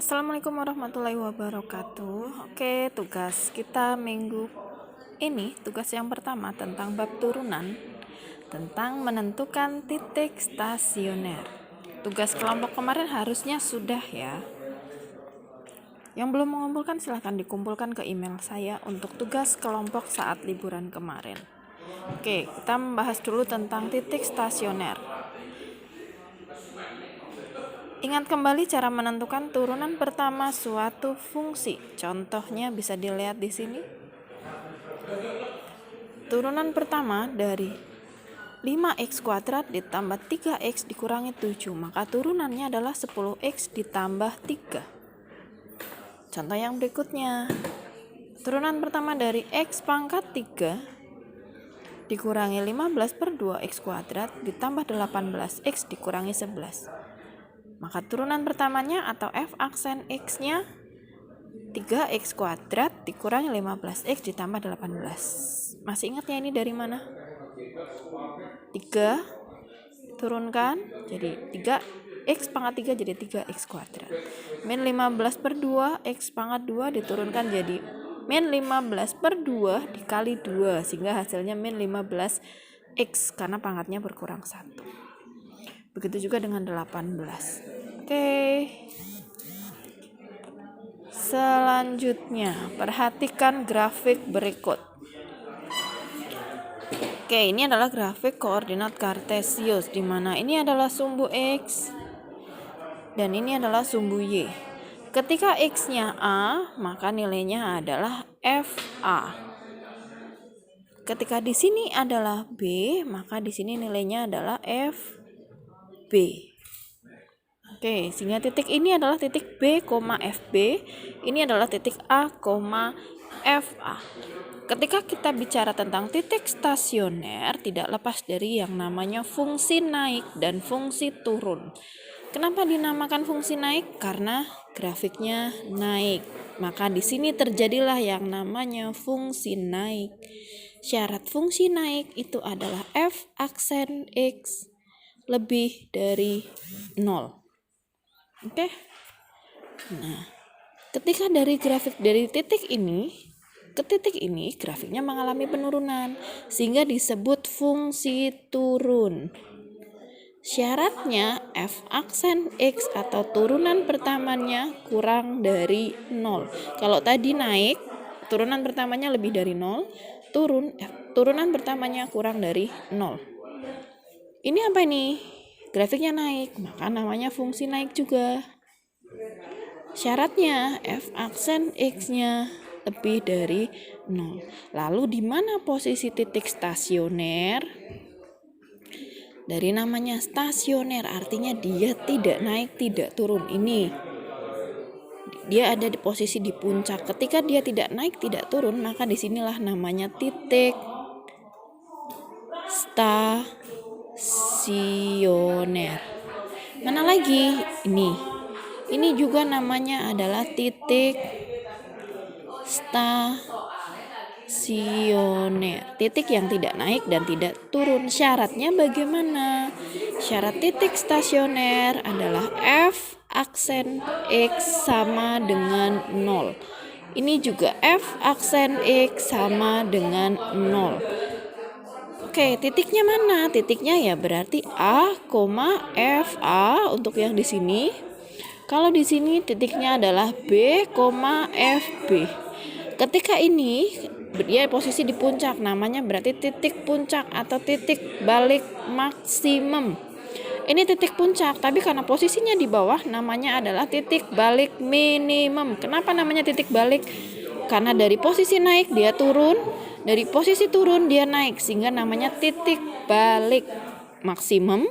Assalamualaikum warahmatullahi wabarakatuh. Oke, tugas kita minggu ini, tugas yang pertama tentang bab turunan, tentang menentukan titik stasioner. Tugas kelompok kemarin harusnya sudah ya. Yang belum mengumpulkan silahkan dikumpulkan ke email saya untuk tugas kelompok saat liburan kemarin. Oke, kita membahas dulu tentang titik stasioner. Ingat kembali cara menentukan turunan pertama suatu fungsi. Contohnya bisa dilihat di sini. Turunan pertama dari 5x kuadrat ditambah 3x dikurangi 7, maka turunannya adalah 10x ditambah 3. Contoh yang berikutnya. Turunan pertama dari x pangkat 3 dikurangi 15 per 2x kuadrat ditambah 18x dikurangi 11. Maka turunan pertamanya atau f aksen x-nya 3x kuadrat dikurangi 15x ditambah 18. Masih ingat ya ini dari mana? 3 turunkan jadi 3x pangkat 3 jadi 3x kuadrat. Min 15 per 2 x pangkat 2 diturunkan jadi min 15 per 2 dikali 2 sehingga hasilnya min 15x karena pangkatnya berkurang 1. Begitu juga dengan 18. Oke. Selanjutnya, perhatikan grafik berikut. Oke, ini adalah grafik koordinat kartesius di mana ini adalah sumbu x dan ini adalah sumbu y. Ketika x-nya a, maka nilainya adalah fa. Ketika di sini adalah b, maka di sini nilainya adalah fb. Oke, sehingga titik ini adalah titik B, FB. Ini adalah titik A, FA. Ketika kita bicara tentang titik stasioner, tidak lepas dari yang namanya fungsi naik dan fungsi turun. Kenapa dinamakan fungsi naik? Karena grafiknya naik. Maka di sini terjadilah yang namanya fungsi naik. Syarat fungsi naik itu adalah f aksen x lebih dari 0. Oke. Nah, ketika dari grafik dari titik ini ke titik ini grafiknya mengalami penurunan sehingga disebut fungsi turun. Syaratnya f aksen x atau turunan pertamanya kurang dari 0. Kalau tadi naik, turunan pertamanya lebih dari 0, turunan pertamanya kurang dari 0. Ini apa ini? Grafiknya naik, maka namanya fungsi naik juga. Syaratnya f aksen x-nya lebih dari 0. Lalu di mana posisi titik stasioner? Dari namanya stasioner artinya dia tidak naik, tidak turun. Ini dia ada di posisi di puncak. Ketika dia tidak naik, tidak turun, maka disinilah namanya titik stasioner. Mana lagi? Ini juga namanya adalah titik stasioner. Titik yang tidak naik dan tidak turun. Syaratnya bagaimana? Syarat titik stasioner adalah f aksen x sama dengan 0. Ini juga f aksen x sama dengan 0. Oke, titiknya mana? Titiknya ya berarti A, FA untuk yang di sini. Kalau di sini titiknya adalah B, FB. Ketika ini dia posisi di puncak, namanya berarti titik puncak atau titik balik maksimum. Ini titik puncak, tapi karena posisinya di bawah namanya adalah titik balik minimum. Kenapa namanya titik balik? Karena dari posisi naik dia turun, dari posisi turun dia naik, sehingga namanya titik balik maksimum,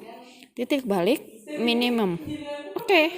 titik balik minimum. Oke.